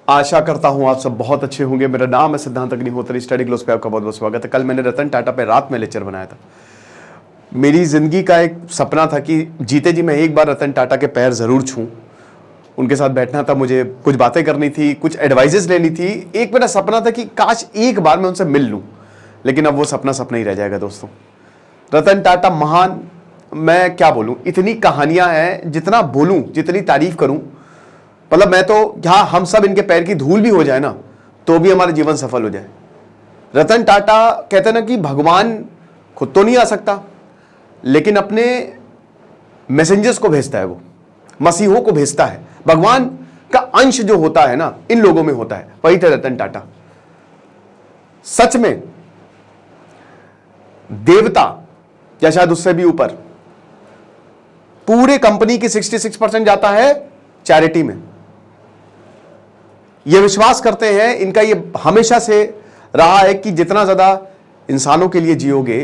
आशा करता हूं आप सब बहुत अच्छे होंगे। मेरा नाम है सिद्धांत अग्निहोत्री, स्टडी ग्लोस पे आपका बहुत बहुत स्वागत है। कल मैंने रतन टाटा पे रात में लेक्चर बनाया था। मेरी जिंदगी का एक सपना था कि जीते जी मैं एक बार रतन टाटा के पैर जरूर छूं, उनके साथ बैठना था, मुझे कुछ बातें करनी थी, कुछ एडवाइजेस लेनी थी। एक मेरा सपना था कि काश एक बार मैं उनसे मिल लूं, लेकिन अब वो सपना सपना ही रह जाएगा। दोस्तों, रतन टाटा महान, मैं क्या बोलूं, इतनी कहानियां हैं, जितना बोलूं जितनी तारीफ करूं, मतलब मैं तो यहाँ हम सब इनके पैर की धूल भी हो जाए ना तो भी हमारा जीवन सफल हो जाए। रतन टाटा कहते हैं ना कि भगवान खुद तो नहीं आ सकता, लेकिन अपने मैसेंजर्स को भेजता है, वो मसीहों को भेजता है। भगवान का अंश जो होता है ना इन लोगों में होता है, वही थे रतन टाटा। सच में देवता या शायद उससे भी ऊपर, पूरे कंपनी की 66% जाता है चैरिटी में। ये विश्वास करते हैं, इनका ये हमेशा से रहा है कि जितना ज्यादा इंसानों के लिए जियोगे,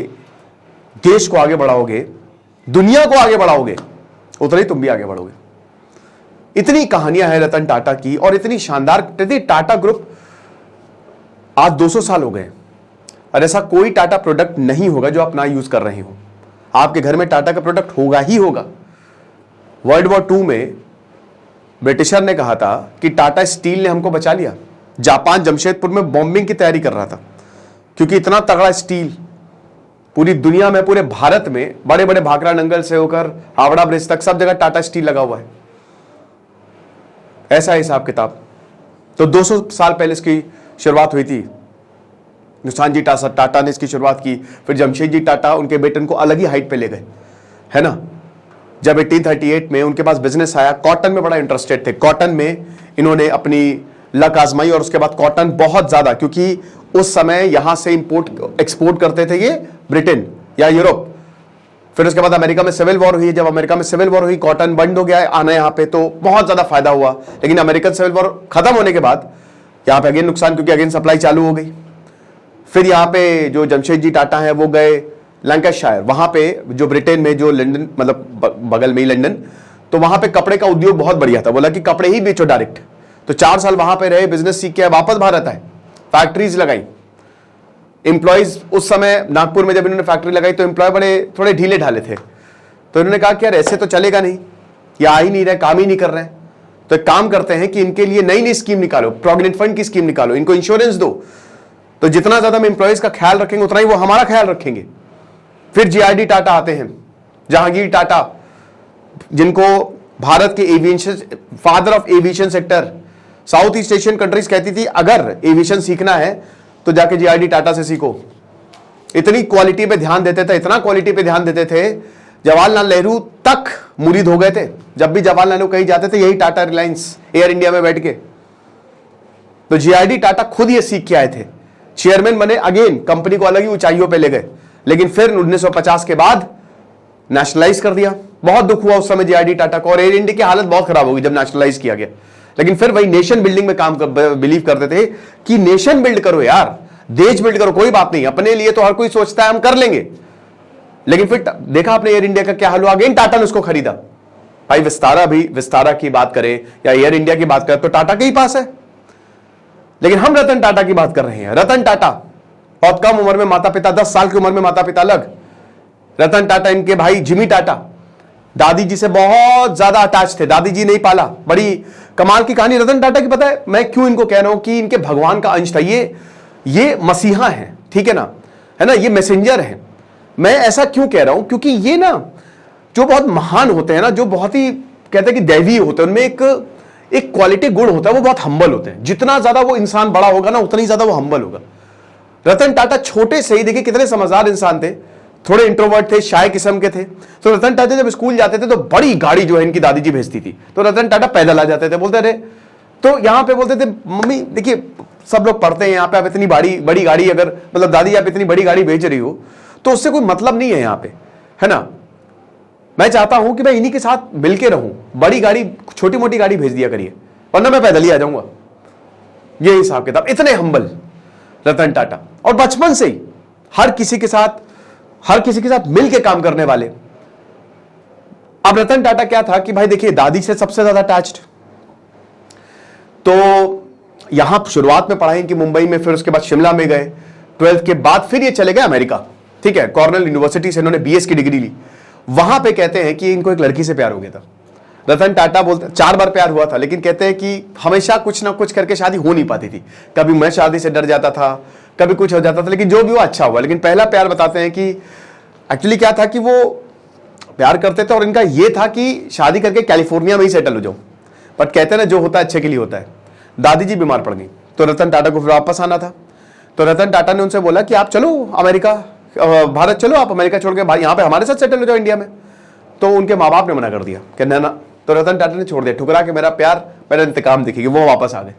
देश को आगे बढ़ाओगे, दुनिया को आगे बढ़ाओगे, उतना ही तुम भी आगे बढ़ोगे। इतनी कहानियां हैं रतन टाटा की, और इतनी शानदार। टाटा ग्रुप आज 200 साल हो गए, और ऐसा कोई टाटा प्रोडक्ट नहीं होगा जो आप ना यूज कर रहे हो। आपके घर में टाटा का प्रोडक्ट होगा ही होगा। वर्ल्ड वॉर 2 में ब्रिटिशर ने कहा था कि टाटा स्टील ने हमको बचा लिया। जापान जमशेदपुर में बॉम्बिंग की तैयारी कर रहा था, क्योंकि इतना तगड़ा स्टील पूरी दुनिया में, पूरे भारत में, बड़े बड़े भाखड़ा नंगल से होकर हावड़ा ब्रिज तक सब जगह टाटा स्टील लगा हुआ है। ऐसा है हिसाब किताब। तो 200 साल पहले इसकी शुरुआत हुई थी। नुकसान जी टाटा ने इसकी शुरुआत की, फिर जमशेद जी टाटा उनके बेटन को अलग ही हाइट पे ले गए, है ना। जब 1838 में उनके पास बिजनेस आया, कॉटन में बड़ा इंटरेस्टेड थे। कॉटन में इन्होंने अपनी लक आजमाई, और उसके बाद कॉटन बहुत ज्यादा, क्योंकि उस समय यहां से इंपोर्ट एक्सपोर्ट करते थे ये ब्रिटेन या यूरोप। फिर उसके बाद अमेरिका में सिविल वॉर हुई। जब अमेरिका में सिविल वॉर हुई, कॉटन बंद हो गया आना यहाँ पे, तो बहुत ज्यादा फायदा हुआ। लेकिन अमेरिकन सिविल वॉर खत्म होने के बाद यहाँ पे अगेन नुकसान, क्योंकि अगेन सप्लाई चालू हो गई। फिर यहाँ पे जो जमशेद जी टाटा है वो गए लैंकाशायर, वहां पे जो ब्रिटेन में, जो लंदन, मतलब बगल में ही लंदन, तो वहां पे कपड़े का उद्योग बहुत बढ़िया था। बोला कि कपड़े ही बेचो डायरेक्ट। तो 4 साल वहां पे रहे, बिजनेस सीख के वापस भारत आए, फैक्ट्रीज लगाई। एम्प्लॉयज उस समय नागपुर में जब इन्होंने फैक्ट्री लगाई तो एम्प्लॉय बड़े थोड़े ढीले ढाले थे। तो इन्होंने कहा कि यार ऐसे तो चलेगा नहीं, ये आ ही नहीं रहे, काम ही नहीं कर रहे हैं। तो एक काम करते हैं कि इनके लिए नई नई स्कीम निकालो, प्रोविडेंट फंड की स्कीम निकालो, इनको इंश्योरेंस दो, तो जितना ज्यादा हम एम्प्लॉयज का ख्याल रखेंगे उतना ही वो हमारा ख्याल रखेंगे। फिर जीआरडी टाटा आते हैं, जहांगीर टाटा, जिनको भारत के aviation, father of aviation sector, south east Asian countries कहती थी अगर एविएशन सीखना है तो जाके जीआरडी टाटा से सीखो। इतनी क्वालिटी पे ध्यान देते थे, इतना क्वालिटी पे ध्यान देते थे, जवाहरलाल नेहरू तक मुरीद हो गए थे। जब भी जवाहरलाल नेहरू कहीं जाते थे, यही टाटा रिलायंस एयर इंडिया में बैठ के। तो जीआरडी टाटा खुद ये सीख के आए थे, चेयरमैन बने, अगेन कंपनी को अलग ही ऊंचाइयों पे ले गए। लेकिन फिर 1950 के बाद नेशनलाइज कर दिया। बहुत दुख हुआ उस समय जीआरडी टाटा को, और एयर इंडिया की हालत बहुत खराब हो गई जब नेशनलाइज किया गया। लेकिन फिर वही नेशन बिल्डिंग में काम बिलीव करते थे कि नेशन बिल्ड करो यार, देश बिल्ड करो, कोई बात नहीं, अपने लिए तो हर कोई सोचता है हम कर लेंगे। लेकिन फिर देखा आपने एयर इंडिया का क्या हाल हुआ, अगेन टाटा ने उसको खरीदा। भाई विस्तारा की बात करें या एयर इंडिया की बात करें तो टाटा के ही पास है। लेकिन हम रतन टाटा की बात कर रहे हैं। रतन टाटा बहुत कम उम्र में माता पिता, 10 साल की उम्र में माता पिता अलग। रतन टाटा, इनके भाई जिमी टाटा दादी जी से बहुत ज्यादा अटैच थे, दादी जी नहीं पाला। बड़ी कमाल की कहानी रतन टाटा की। पता है मैं क्यों इनको कह रहा हूं कि इनके भगवान का अंश था। ये मसीहा है, ठीक है ना, है ना, ये मैसेंजर है। मैं ऐसा क्यों कह रहा हूं, क्योंकि ये ना जो बहुत महान होते हैं ना, जो बहुत ही कहते हैं कि दैवीय होते हैं, उनमें एक क्वालिटी गुण होता है, वो बहुत हम्बल होते हैं। जितना ज्यादा वो इंसान बड़ा होगा ना, उतना ही ज्यादा वो हम्बल होगा। रतन टाटा छोटे से ही देखिए कितने समझदार इंसान थे, थोड़े इंट्रोवर्ट थे, शाय किस्म के थे। तो रतन टाटा जब स्कूल जाते थे तो बड़ी गाड़ी जो है इनकी दादी जी भेजती थी, तो रतन टाटा पैदल आ जाते थे। बोलते थे, तो यहां पे बोलते थे मम्मी देखिए सब लोग पढ़ते हैं, यहाँ पे आप इतनी बड़ी गाड़ी, अगर मतलब दादी आप इतनी बड़ी गाड़ी भेज रही हो तो उससे कोई मतलब नहीं है यहाँ पे, है ना। मैं चाहता हूं कि मैं इन्हीं के साथ मिलके रहूं, बड़ी गाड़ी छोटी मोटी गाड़ी भेज दिया करिए, वरना मैं पैदल ही आ जाऊंगा। ये हिसाब किताब, इतने हम्बल रतन टाटा, और बचपन से ही हर किसी के साथ मिलके काम करने वाले। अब रतन टाटा क्या था कि भाई देखिए दादी से सबसे ज्यादा अटैच्ड, तो यहां शुरुआत में पढ़ाई इनकी मुंबई में, फिर उसके बाद शिमला में गए, 12th के बाद फिर ये चले गए अमेरिका, ठीक है, कॉर्नेल यूनिवर्सिटी से इन्होंने बीएस की डिग्री ली। वहां पे कहते हैं कि इनको एक लड़की से प्यार हो गया था। रतन टाटा बोलते 4 बार प्यार हुआ था, लेकिन कहते हैं कि हमेशा कुछ ना कुछ करके शादी हो नहीं पाती थी। कभी मैं शादी से डर जाता था, कभी कुछ हो जाता था, लेकिन जो भी हुआ अच्छा हुआ। लेकिन पहला प्यार बताते हैं कि एक्चुअली क्या था कि वो प्यार करते थे और इनका ये था कि शादी करके कैलिफोर्निया में ही सेटल हो जाऊं, बट कहते हैं ना जो होता है अच्छे के लिए होता है। दादी जी बीमार पड़ गई तो रतन टाटा को फिर वापस आना था। तो रतन टाटा ने उनसे बोला कि आप चलो अमेरिका, भारत चलो, आप अमेरिका छोड़ के यहाँ पे हमारे साथ सेटल हो जाओ इंडिया में। तो उनके माँ बाप ने मना कर दिया कि ना। तो रतन टाटा ने छोड़ दिया, ठुकरा के मेरा प्यार मेरा इंतकाम दिखेगी। वो वापस आ गए।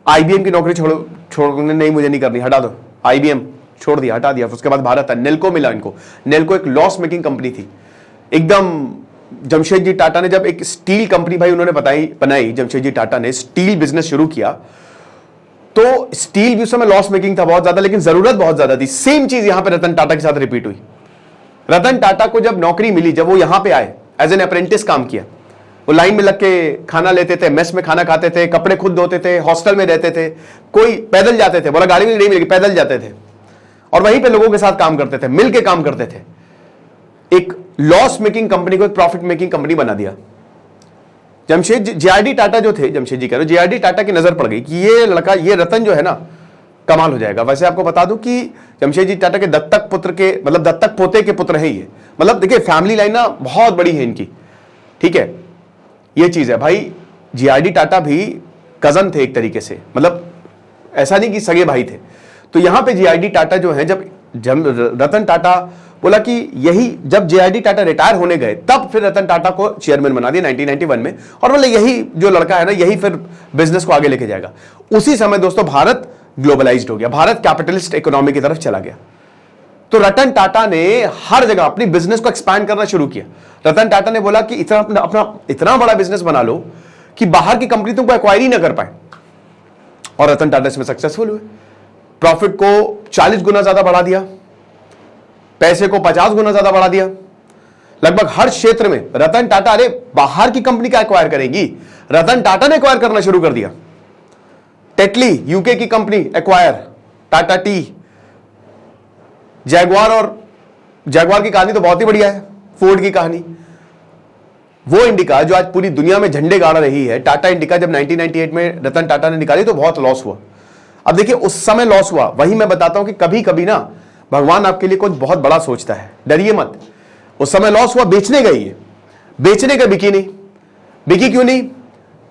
आईबीएम की नौकरी छोड़ने नहीं, मुझे नहीं करनी, हटा दो। आईबीएम छोड़ दिया, हटा दिया। उसके बाद भारत है, नेल्को मिला इनको। नेल्को एक लॉस मेकिंग कंपनी थी एकदम। जमशेदजी टाटा ने जब एक स्टील कंपनी भाई उन्होंने बनाई, जमशेदजी टाटा ने स्टील बिजनेस शुरू किया, तो स्टील भी उस समय लॉस मेकिंग था बहुत ज्यादा, लेकिन जरूरत बहुत ज्यादा थी। सेम चीज यहां पे रतन टाटा के साथ रिपीट हुई। रतन टाटा को जब नौकरी मिली, जब वो यहां पे आए, एज एन अप्रेंटिस काम किया। वो लाइन में लग के खाना लेते थे, मेस में खाना खाते थे, कपड़े खुद धोते थे, हॉस्टल में रहते थे, कोई पैदल जाते थे, बोला गाड़ी में नहीं मिलेगी, पैदल जाते थे और वहीं पे लोगों के साथ काम करते थे, मिल के काम करते थे। एक लॉस मेकिंग कंपनी को एक प्रॉफिट मेकिंग कंपनी बना दिया। जेआरडी टाटा जो थे, जमशेद जी कह रहे, जेआरडी टाटा की नजर पड़ गई कि ये लड़का, ये रतन जो है ना कमाल हो जाएगा। वैसे आपको बता दूं कि जमशेद जी टाटा के दत्तक पुत्र के, मतलब दत्तक पोते के पुत्र हैं ये। मतलब देखिए फैमिली लाइन ना बहुत बड़ी है इनकी, ठीक है, ये चीज है भाई। जेआरडी टाटा भी कजन थे एक तरीके से, मतलब ऐसा नहीं कि सगे भाई थे। तो यहां पे जेआरडी टाटा जो है, जब रतन टाटा बोला कि यही, जब जेआरडी टाटा रिटायर होने गए तब फिर रतन टाटा को चेयरमैन बना दिया 1991 में, और बोले यही जो लड़का है ना यही फिर बिजनेस को आगे लेके जाएगा। उसी समय दोस्तों भारत ग्लोबलाइज्ड हो गया, भारत कैपिटलिस्ट इकोनॉमी की तरफ चला गया। तो रतन टाटा ने हर जगह अपनी बिजनेस को एक्सपैंड करना शुरू किया। रतन टाटा ने बोला कि अपना इतना बड़ा बिजनेस बना लो कि बाहर की कंपनी तुमको एक्वायर ही ना कर पाए, और रतन टाटा इसमें सक्सेसफुल हुए। प्रॉफिट को 40 गुना ज्यादा बढ़ा दिया, पैसे को 50 गुना ज्यादा बढ़ा दिया। लगभग हर क्षेत्र में रतन टाटा, अरे बाहर की कंपनी का एक्वायर करेगी, रतन टाटा ने एक्वायर करना शुरू कर दिया। टेटली यूके की company acquire, Tata T, Jaguar, और जैगवार की कहानी तो बहुत ही बढ़िया है, फोर्ड की कहानी। वो इंडिका जो आज पूरी दुनिया में झंडे गाड़ रही है, टाटा इंडिका जब 1998 में रतन टाटा ने निकाली तो बहुत लॉस हुआ। अब देखिए उस समय लॉस हुआ, वही मैं बताता हूं कि कभी कभी ना भगवान आपके लिए कुछ बहुत बड़ा सोचता है, डरिए मत। उस समय लॉस हुआ, बेचने गई है, बेचने का बिकी नहीं। बिकी क्यों नहीं?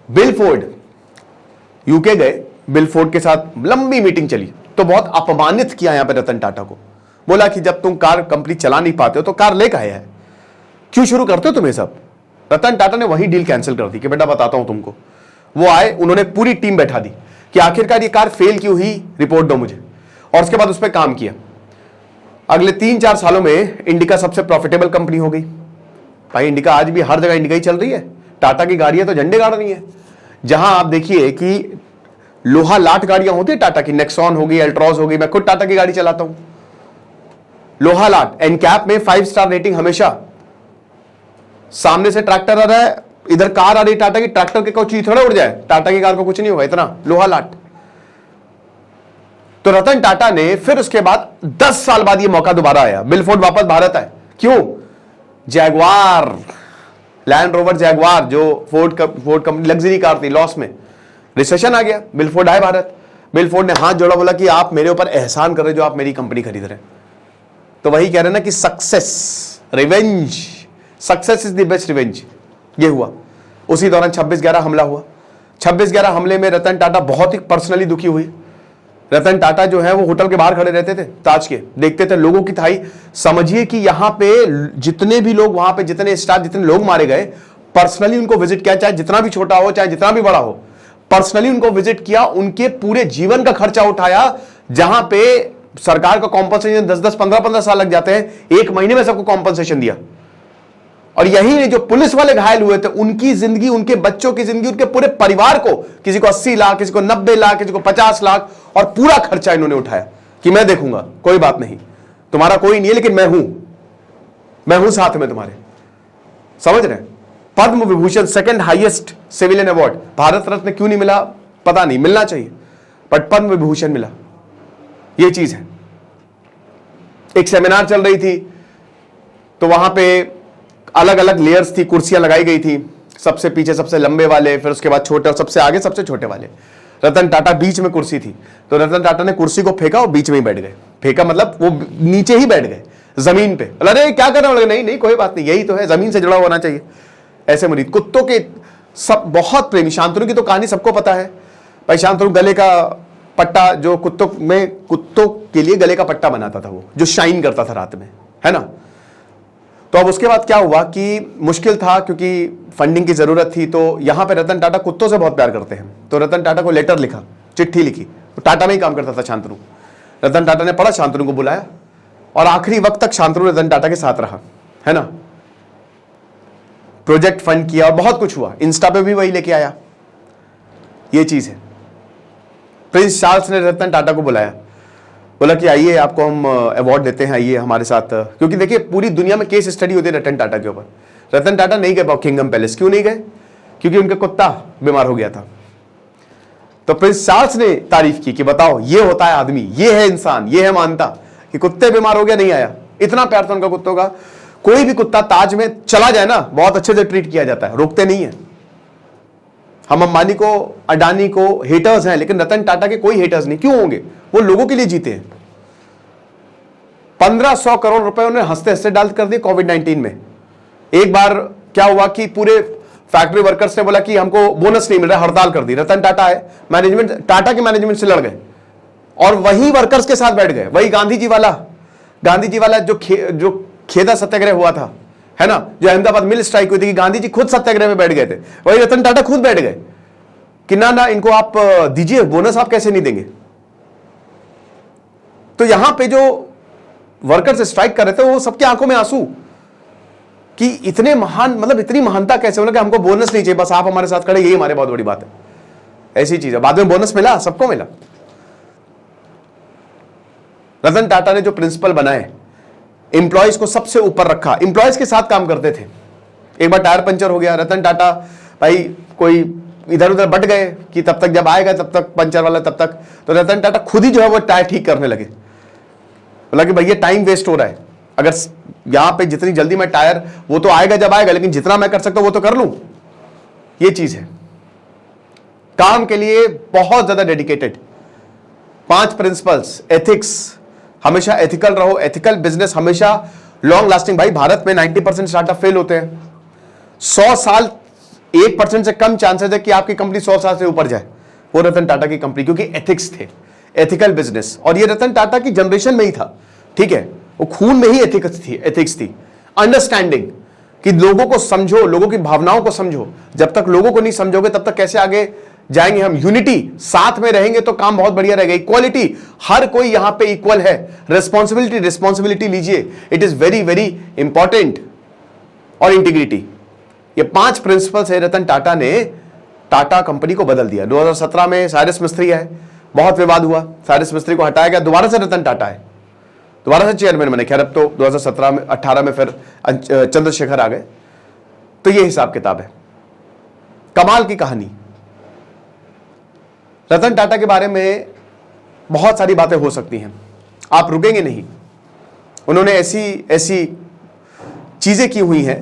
बिल फोर्ड यूके गए, बिल फोर्ड के साथ लंबी मीटिंग चली तो बहुत अपमानित किया यहां पे रतन टाटा को। बोला कि जब तुम कार कंपनी चला नहीं पाते हो तो कार ले काहे है, क्यों शुरू करते हो तुम ये सब। रतन टाटा ने वही डील कैंसिल कर दी कि बेटा बताता हूं तुमको। वो आए, उन्होंने पूरी टीम बैठा दी कि आखिरकार ये कार फेल क्यों हुई, रिपोर्ट दो मुझे, और उसके बाद उस पर काम किया। अगले 3-4 सालों में इंडिका सबसे प्रॉफिटेबल कंपनी हो गई। भाई इंडिका आज भी हर जगह इंडिका ही चल रही है, टाटा की गाड़ियां तो झंडे गाड़ रही हैं। जहां आप देखिए कि लोहा लाट गाड़ियां होती है टाटा की, नेक्सॉन हो गई, अल्ट्रॉज हो गई, मैं खुद टाटा की गाड़ी चलाता हूं। लोहा लाट, एनकैप में 5 स्टार रेटिंग हमेशा। सामने से ट्रैक्टर आ रहा है, इधर कार आ रही टाटा की, ट्रैक्टर के कोई चीज थोड़ा उड़ जाए, टाटा की कार को कुछ नहीं होगा, इतना लोहा लाट। तो रतन टाटा ने फिर उसके बाद 10 साल बाद ये मौका दोबारा आया, बिल फोर्ड वापस भारत आए। क्यों? जैगवार, लैंड रोवर जैगवार जो फोर्ड कंपनी लग्जरी कार थी, लॉस में, रिसेशन आ गया, बिल फोर्ड आए भारत। बिल फोर्ड ने हाथ जोड़ा, बोला कि आप मेरे ऊपर एहसान कर रहे जो आप मेरी कंपनी खरीद रहे हैं। तो वही कह रहे ना कि success, revenge, success is the best revenge. ये हुआ उसी दौरान 26/11 हमला हुआ। 26/11 हमले में रतन टाटा बहुत ही पर्सनली दुखी हुई। रतन टाटा जो है वो होटल के बाहर खड़े रहते थे, ताज के, देखते थे लोगों की थाई। समझिए कि यहां पे जितने भी लोग, वहां पे जितने स्टाफ, जितने लोग मारे गए, पर्सनली उनको विजिट किया, चाहे जितना भी छोटा हो चाहे जितना भी बड़ा हो, पर्सनली उनको विजिट किया, उनके पूरे जीवन का खर्चा उठाया। जहां पे सरकार का कॉम्पनसेशन 10-10, 15-15 साल लग जाते हैं, 1 महीने में सबको कॉम्पनसेशन दिया। और यही जो पुलिस वाले घायल हुए थे, उनकी जिंदगी, उनके बच्चों की जिंदगी, उनके पूरे परिवार को, किसी को 80 लाख, किसी को 90 लाख, किसी को 50 लाख, और पूरा खर्चा इन्होंने उठाया कि मैं देखूंगा, कोई बात नहीं, तुम्हारा कोई नहीं है लेकिन मैं हूं साथ में तुम्हारे। समझ रहे हैं? Padma Vibhushan, second highest civilian award, Bharat Ratna क्यों नहीं मिला पता नहीं, मिलना चाहिए, बट पद्म विभूषण मिला। ये चीज है। एक सेमिनार चल रही थी तो वहां पे अलग अलग लेयर्स थी, कुर्सियां लगाई गई थी, सबसे पीछे सबसे लंबे वाले, फिर उसके बाद छोटे, और सबसे आगे सबसे छोटे वाले। रतन टाटा बीच में कुर्सी थी, तो रतन टाटा ने कुर्सी को फेंका और बीच में ही बैठ गए। फेंका मतलब वो नीचे ही बैठ गए, जमीन पे। अरे क्या कर रहे हो? नहीं नहीं कोई बात नहीं, यही तो है, जमीन से जुड़ा होना चाहिए। ऐसे मरीज कुत्तों के सब बहुत प्रेमी। शांतनु की तो कहानी सबको पता है भाई। शांतनु गले का पट्टा, जो कुत्तों के लिए गले का पट्टा बनाता था, वो जो शाइन करता था रात में, है ना। तो अब उसके बाद क्या हुआ कि मुश्किल था, क्योंकि फंडिंग की जरूरत थी। तो यहां पे रतन टाटा कुत्तों से बहुत प्यार करते हैं, तो रतन टाटा को लेटर लिखा, चिट्ठी लिखी। तो टाटा में ही काम करता था शांतनु। रतन टाटा ने पढ़ा, शांतनु को बुलाया, और आखिरी वक्त तक शांतनु रतन टाटा के साथ रहा, है ना। प्रोजेक्ट फंड किया और बहुत कुछ हुआ। इंस्टा पे भी वही लेके आया। ये चीज है। प्रिंस चार्ल्स ने रतन टाटा को बुलाया, बोला कि आइए आपको हम अवार्ड देते हैं, आइए हमारे साथ। क्योंकि देखिए पूरी दुनिया में केस स्टडी होती है रतन टाटा के ऊपर। रतन टाटा नहीं गए किंगडम पैलेस। क्यों नहीं गए? क्योंकि उनका कुत्ता बीमार हो गया था। तो प्रिंस चार्ल्स ने तारीफ की कि बताओ, ये होता है आदमी, ये है इंसान, ये है मानता कि कुत्ते बीमार हो गया, नहीं आया। इतना प्यार था उनका कुत्तों का। कोई भी कुत्ता ताज में चला जाए ना, बहुत अच्छे से ट्रीट किया जाता है, रोकते नहीं है। हम अंबानी को, अडानी को हेटर्स हैं, लेकिन रतन टाटा के कोई हेटर्स नहीं। क्यों होंगे? वो लोगों के लिए जीते हैं। 1500 करोड़ रुपए उन्होंने हंसते हंसते डाल कर दिए कोविड-19 में। एक बार क्या हुआ कि पूरे फैक्ट्री वर्कर्स ने बोला कि हमको बोनस नहीं मिल रहा, हड़ताल कर दी। रतन टाटा है, मैनेजमेंट टाटा के मैनेजमेंट से लड़ गए और वही वर्कर्स के साथ बैठ गए। वही गांधी जी वाला जो खेदा सत्याग्रह हुआ था, है ना, जो अहमदाबाद मिल स्ट्राइक हुई थी, कि गांधी जी खुद सत्याग्रह में बैठ गए थे, वही रतन टाटा खुद बैठ गए कि ना इनको आप दीजिए बोनस, आप कैसे नहीं देंगे। तो यहां पे जो वर्कर्स स्ट्राइक कर रहे थे, वो सबकी आंखों में आंसू कि इतने महान, मतलब इतनी महानता कैसे होना कि हमको बोनस नहीं चाहिए, बस आप हमारे साथ खड़े, यही हमारे बहुत बड़ी बात है। ऐसी चीज है। बाद में बोनस मिला, सबको मिला। रतन टाटा ने जो प्रिंसिपल बनाए, एम्प्लॉयज को सबसे ऊपर रखा, एम्प्लॉयज के साथ काम करते थे। एक बार टायर पंचर हो गया, रतन टाटा भाई कोई इधर उधर बट गए कि तब तक जब आएगा तब तक पंचर वाला, तब तक तो रतन टाटा खुद ही जो है वो टायर ठीक करने लगे। बोला कि भैया टाइम वेस्ट हो रहा है, अगर यहां पे जितनी जल्दी मैं टायर, वो तो आएगा जब आएगा, लेकिन जितना मैं कर सकता हूं वो तो कर लूं। ये चीज है। काम के लिए बहुत ज्यादा डेडिकेटेड। 5 प्रिंसिपल्स। एथिक्स, हमेशा एथिकल रहो। एथिकल बिजनेस हमेशा लॉन्ग लास्टिंग। भाई भारत में 90% स्टार्टअप फेल होते हैं। 100 साल 1% से कम चांसेस है कि आपकी कंपनी 100 साल से ऊपर जाए। वो रतन टाटा की कंपनी, क्योंकि एथिक्स थे, एथिकल बिजनेस। और ये रतन टाटा की जनरेशन में ही था, ठीक है, वो खून में ही एथिक्स थी। अंडरस्टैंडिंग, कि लोगों को समझो, लोगों की भावनाओं को समझो। जब तक लोगों को नहीं समझोगे तब तक कैसे आगे जाएंगे हम। यूनिटी, साथ में रहेंगे तो काम बहुत बढ़िया रहेगा। इक्वालिटी, हर कोई यहां पे इक्वल है। रिस्पॉन्सिबिलिटी लीजिए, it is very very important. और इंटीग्रिटी, ये 5 प्रिंसिपल्स है। रतन टाटा ने टाटा कंपनी को बदल दिया। 2017 में साइरस मिस्त्री आए, बहुत विवाद हुआ, साइरस मिस्त्री को हटाया गया, दोबारा से रतन टाटा है, दोबारा से चेयरमैन बने। खैर अब तो 2017 में 18 में फिर चंद्रशेखर आ गए। तो ये हिसाब किताब है। कमाल की कहानी। रतन टाटा के बारे में बहुत सारी बातें हो सकती हैं, आप रुकेंगे नहीं। उन्होंने ऐसी चीजें की हुई हैं।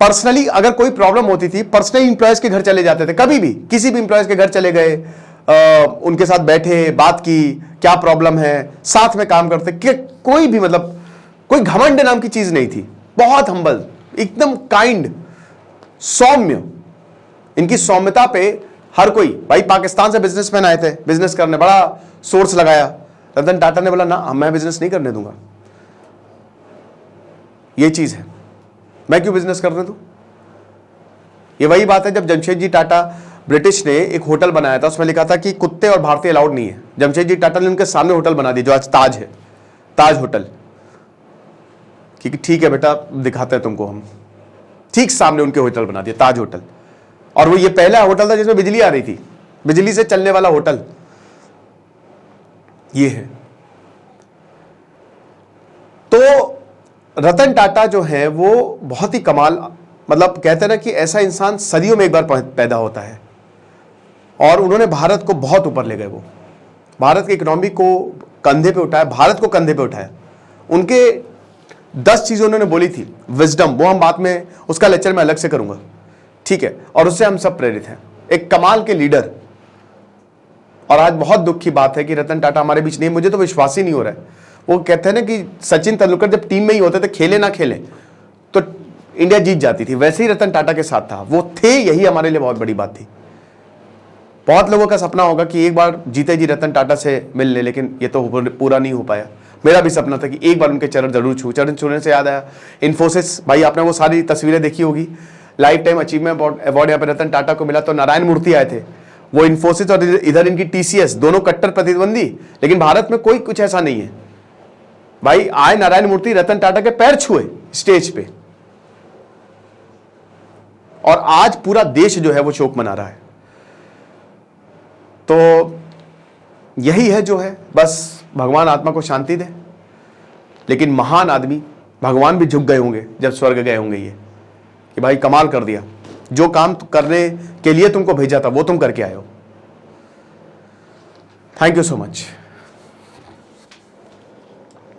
पर्सनली अगर कोई प्रॉब्लम होती थी, पर्सनली इंप्लॉयज के घर चले जाते थे। कभी भी किसी भी इंप्लॉयज के घर चले गए, उनके साथ बैठे, बात की, क्या प्रॉब्लम है, साथ में काम करते। कि कोई भी, मतलब कोई घमंड नाम की चीज नहीं थी। बहुत हम्बल, एकदम काइंड, सौम्य। इनकी सौम्यता पे हर कोई, भाई पाकिस्तान से बिजनेसमैन आए थे बिजनेस करने, बड़ा सोर्स लगाया। रतन टाटा ने बोला ना, मैं बिजनेस नहीं करने दूंगा। ये चीज है, मैं क्यों बिजनेस करने दूं। ये वही बात है जब जमशेदजी टाटा, ब्रिटिश ने एक होटल बनाया था, उसमें लिखा था कि कुत्ते और भारतीय अलाउड नहीं है। जमशेदजी टाटा ने उनके सामने होटल बना दिया, जो आज ताज है, ताज होटल। क्योंकि ठीक है बेटा, दिखाते हैं तुमको हम। ठीक सामने उनके होटल बना दिया, ताज होटल। और वो ये पहला होटल था जिसमें बिजली आ रही थी, बिजली से चलने वाला होटल। ये है। तो रतन टाटा जो है वो बहुत ही कमाल, मतलब कहते हैं ना कि ऐसा इंसान सदियों में एक बार पैदा होता है। और उन्होंने भारत को बहुत ऊपर ले गए। वो भारत की इकोनॉमी को कंधे पे उठाया, भारत को कंधे पे उठाया। उनके 10 चीजें उन्होंने बोली थी, विजडम, वो हम बाद में उसका लेक्चर मैं अलग से करूंगा, ठीक है। और उससे हम सब प्रेरित हैं। एक कमाल के लीडर। और आज बहुत दुख की बात है कि रतन टाटा हमारे बीच नहीं है। मुझे तो विश्वास ही नहीं हो रहा है। वो कहते हैं ना कि सचिन तेंदुलकर जब टीम में ही होते थे, खेले ना खेले तो इंडिया जीत जाती थी, वैसे ही रतन टाटा के साथ था। वो थे, यही हमारे लिए बहुत बड़ी बात थी। बहुत लोगों का सपना होगा कि एक बार जीते जी रतन टाटा से मिल ले, लेकिन ये तो पूरा नहीं हो पाया। मेरा भी सपना था कि एक बार उनके चरण जरूर छू। चरण छूने से याद आया, इन्फोसिस भाई, आपने वो सारी तस्वीरें देखी होगी, लाइफ टाइम अचीवमेंट अवार्ड यहाँ पे रतन टाटा को मिला। तो नारायण मूर्ति आए थे, वो इन्फोसिस और इधर इनकी टीसीएस, दोनों कट्टर प्रतिद्वंदी। लेकिन भारत में कोई कुछ ऐसा नहीं है भाई। आए नारायण मूर्ति, रतन टाटा के पैर छुए स्टेज पे, और आज पूरा देश जो है वो शोक मना रहा है। तो यही है जो है, बस भगवान आत्मा को शांति दे। लेकिन महान आदमी, भगवान भी झुक गए होंगे जब स्वर्ग गए होंगे ये, कि भाई कमाल कर दिया, जो काम करने के लिए तुमको भेजा था वो तुम करके आए हो। Thank you so much.